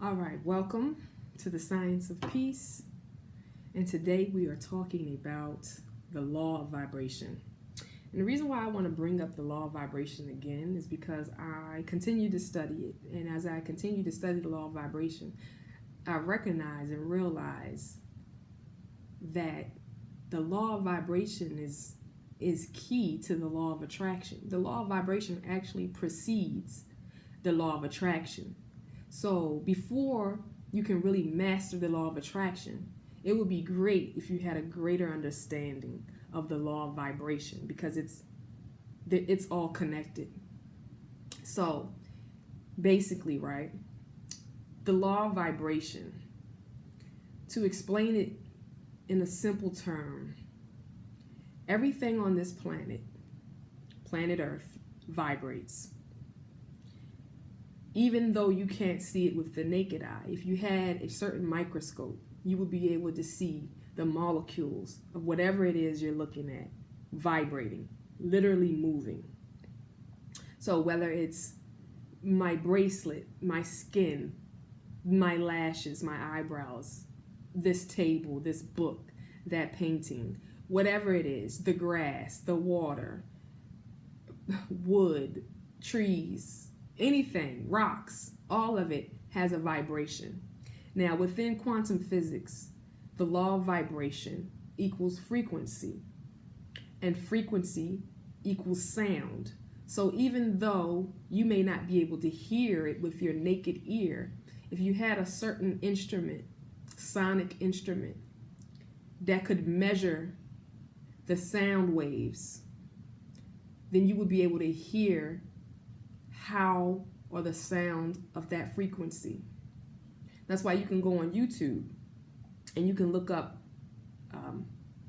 All right, welcome to the Science of Peace. And today we are talking about the law of vibration. And the reason why I want to bring up the law of vibration again is because I continue to study it. And as I continue to study the law of vibration, I recognize and realize that the law of vibration is key to the law of attraction. The law of vibration actually precedes the law of attraction. So before you can really master the law of attraction, it would be great if you had a greater understanding of the law of vibration because it's all connected. So basically, right, the law of vibration, to explain it in a simple term, everything on this planet Earth, vibrates. Even though you can't see it with the naked eye, if you had a certain microscope, you would be able to see the molecules of whatever it is you're looking at vibrating, literally moving. So whether it's my bracelet, my skin, my lashes, my eyebrows, this table, this book, that painting, whatever it is, the grass, the water, wood, trees, anything, rocks, all of it has a vibration. Now, within quantum physics, the law of vibration equals frequency, and frequency equals sound. So even though you may not be able to hear it with your naked ear, if you had a certain instrument, sonic instrument, that could measure the sound waves, then you would be able to hear how or the sound of that frequency. That's why you can go on YouTube and you can look up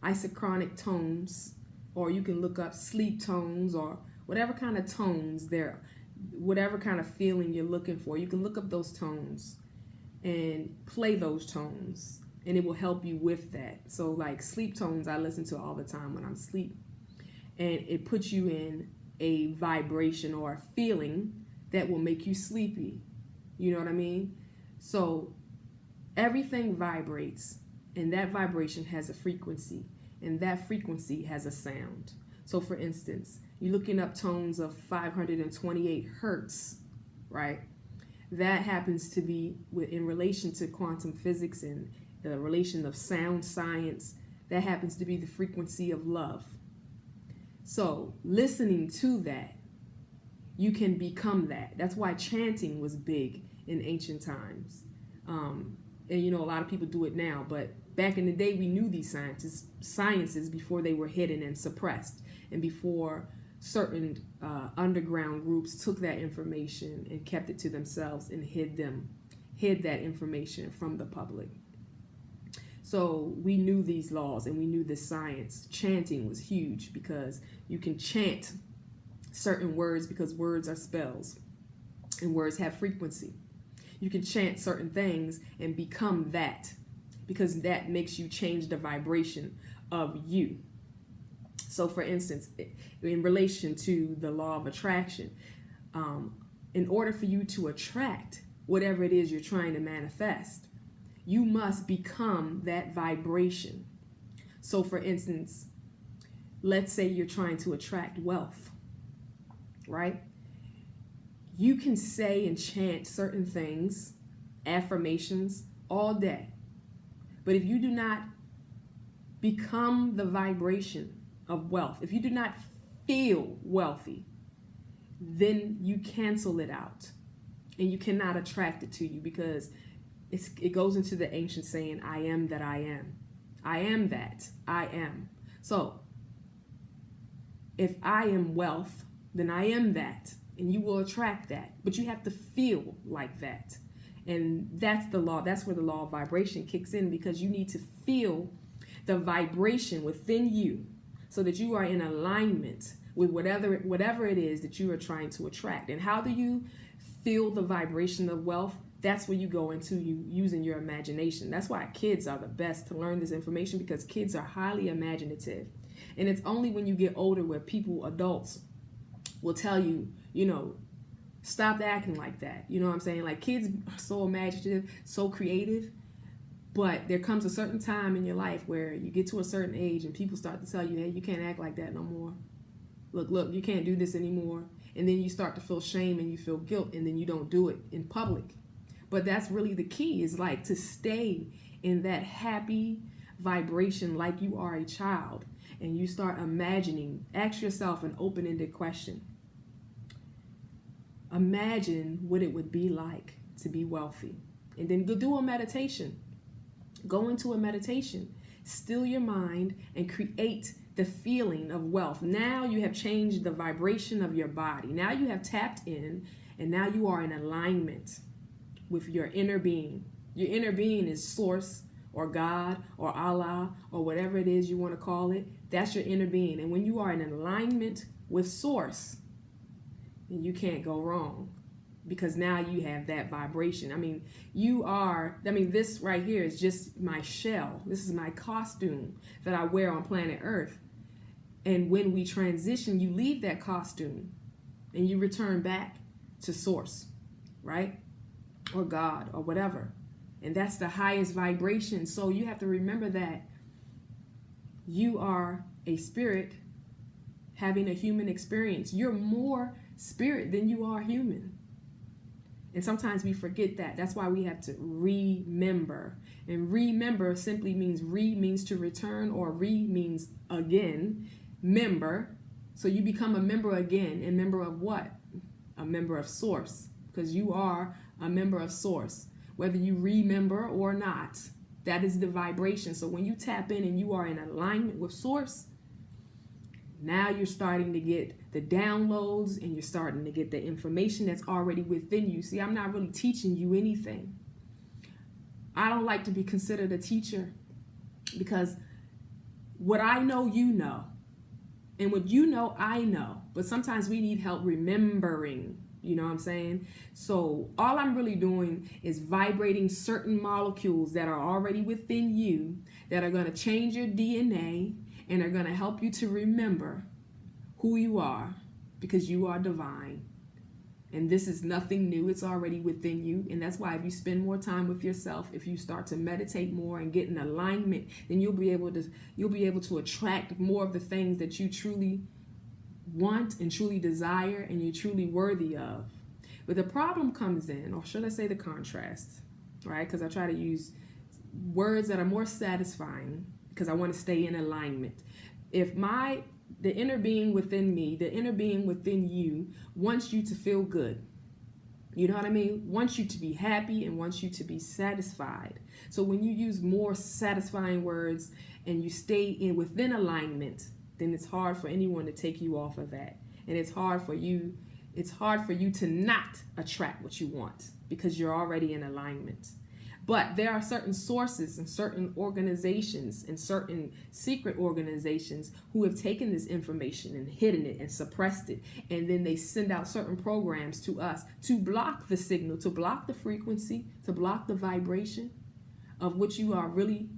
isochronic tones, or you can look up sleep tones, or whatever kind of tones there, whatever kind of feeling you're looking for. You can look up those tones and play those tones, and it will help you with that. So like sleep tones, I listen to all the time when I'm asleep, and it puts you in a vibration or a feeling that will make you sleepy. You know what I mean? So everything vibrates, and that vibration has a frequency, and that frequency has a sound. So for instance, you're looking up tones of 528 hertz, right? That happens to be in relation to quantum physics and the relation of sound science. That happens to be the frequency of love. So listening to that, you can become that. That's why chanting was big in ancient times. And a lot of people do it now, but back in the day we knew these sciences before they were hidden and suppressed, and before certain underground groups took that information and kept it to themselves and hid that information from the public. So we knew these laws and we knew this science. Chanting was huge because you can chant certain words because words are spells and words have frequency. You can chant certain things and become that because that makes you change the vibration of you. So for instance, in relation to the law of attraction, in order for you to attract whatever it is you're trying to manifest, you must become that vibration. So for instance, let's say you're trying to attract wealth, right? You can say and chant certain things, affirmations, all day. But if you do not become the vibration of wealth, if you do not feel wealthy, then you cancel it out and you cannot attract it to you because it goes into the ancient saying, I am that I am. I am that I am. So if I am wealth, then I am that, and you will attract that. But you have to feel like that. And that's the law. That's where the law of vibration kicks in, because you need to feel the vibration within you so that you are in alignment with whatever it is that you are trying to attract. And how do you feel the vibration of wealth? That's where you go into using your imagination. That's why kids are the best to learn this information, because kids are highly imaginative. And it's only when you get older where adults will tell you, Stop acting like that. You know what I'm saying? Like, kids are so imaginative, so creative, but there comes a certain time in your life where you get to a certain age and people start to tell you, hey, you can't act like that no more. Look, you can't do this anymore. And then you start to feel shame and you feel guilt, and then you don't do it in public. But that's really the key, is like to stay in that happy vibration like you are a child, and you start imagining. Ask yourself an open-ended question. Imagine what it would be like to be wealthy. And then go do a meditation. Go into a meditation. Still your mind and create the feeling of wealth. Now you have changed the vibration of your body. Now you have tapped in, and now you are in alignment with your inner being. Your inner being is Source or God or Allah or whatever it is you want to call it. That's your inner being. And when you are in alignment with Source, then you can't go wrong, because now you have that vibration. This right here is just my shell. This is my costume that I wear on planet Earth. And when we transition, you leave that costume and you return back to Source, right? Or God or whatever. And that's the highest vibration. So you have to remember that you are a spirit having a human experience. You're more spirit than you are human. And sometimes we forget that. That's why we have to remember. And remember simply means means to return, or means again, member. So you become a member again. And member of what? A member of Source. Because you are a member of Source. Whether you remember or not, that is the vibration. So when you tap in and you are in alignment with Source, now you're starting to get the downloads, and you're starting to get the information that's already within you. See, I'm not really teaching you anything. I don't like to be considered a teacher, because what I know, you know. And what you know, I know. But sometimes we need help remembering. You know what I'm saying? So all I'm really doing is vibrating certain molecules that are already within you, that are going to change your DNA and are going to help you to remember who you are, because you are divine. And this is nothing new. It's already within you. And that's why if you spend more time with yourself, if you start to meditate more and get in alignment, then you'll be able to attract more of the things that you truly want and truly desire and you're truly worthy of. But the problem comes in, or should I say the contrast, right? Because I try to use words that are more satisfying, because I want to stay in alignment. If the inner being within me, the inner being within you wants you to feel good. You know what I mean? Wants you to be happy and wants you to be satisfied. So when you use more satisfying words and you stay within alignment, then it's hard for anyone to take you off of that. And it's hard for you to not attract what you want, because you're already in alignment. But there are certain sources and certain organizations and certain secret organizations who have taken this information and hidden it and suppressed it. And then they send out certain programs to us to block the signal, to block the frequency, to block the vibration of what you are really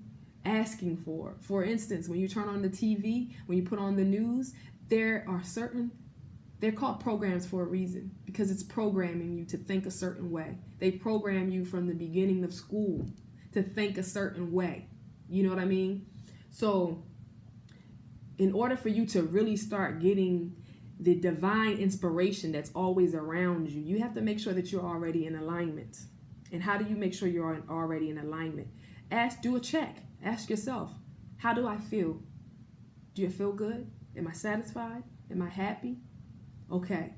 asking for. For instance, when you turn on the TV, when you put on the news, they're called programs for a reason, because it's programming you to think a certain way. They program you from the beginning of school to think a certain way. You know what I mean? So in order for you to really start getting the divine inspiration that's always around you, you have to make sure that you're already in alignment. And how do you make sure you're already in alignment? Do a check. Ask yourself, how do I feel? Do you feel good? Am I satisfied? Am I happy? Okay.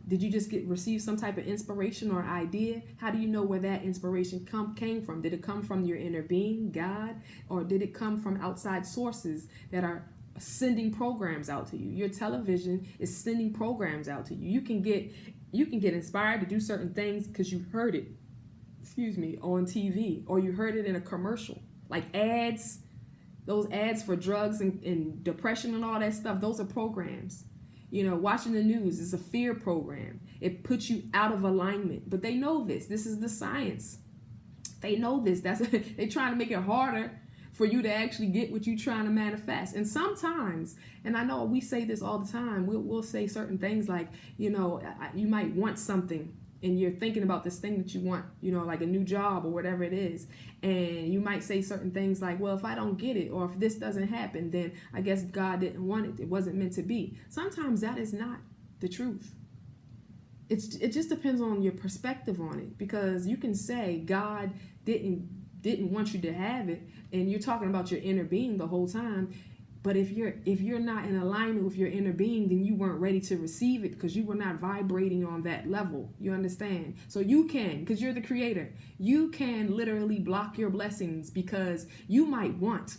Did you just receive some type of inspiration or idea? How do you know where that inspiration came from? Did it come from your inner being, God, or did it come from outside sources that are sending programs out to you? Your television is sending programs out to you. You can get inspired to do certain things because you heard it, on TV, or you heard it in a commercial, like ads. Those ads for drugs and depression and all that stuff, those are programs. Watching the news is a fear program. It puts you out of alignment. But they know this. This is the science. They know this. They're trying to make it harder for you to actually get what you're trying to manifest. And sometimes, and I know we say this all the time, we'll say certain things like, you know, you might want something and you're thinking about this thing that you want, you know, like a new job or whatever it is. And you might say certain things like, well, if I don't get it, or if this doesn't happen, then I guess God didn't want it. It wasn't meant to be. Sometimes that is not the truth. It just depends on your perspective on it, because you can say God didn't want you to have it, and you're talking about your inner being the whole time. But if you're not in alignment with your inner being, then you weren't ready to receive it because you were not vibrating on that level. You understand? So you can, because you're the creator, you can literally block your blessings because you might want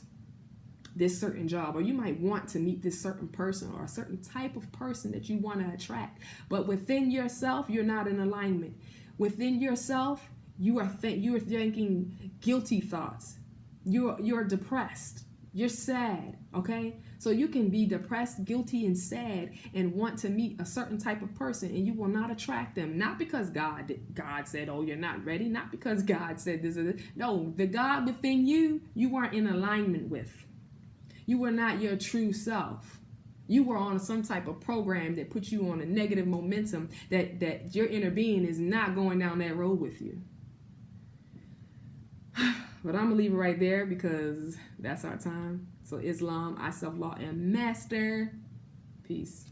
this certain job, or you might want to meet this certain person or a certain type of person that you want to attract. But within yourself, you're not in alignment. Within yourself, you are thinking guilty thoughts. You're depressed. You're sad, okay? So you can be depressed, guilty, and sad and want to meet a certain type of person, and you will not attract them. Not because God said, oh, you're not ready. Not because God said this or this. No, the God within you, you weren't in alignment with. You were not your true self. You were on some type of program that put you on a negative momentum that your inner being is not going down that road with you. But I'm going to leave it right there because that's our time. So Islam, I self-law, and master. Peace.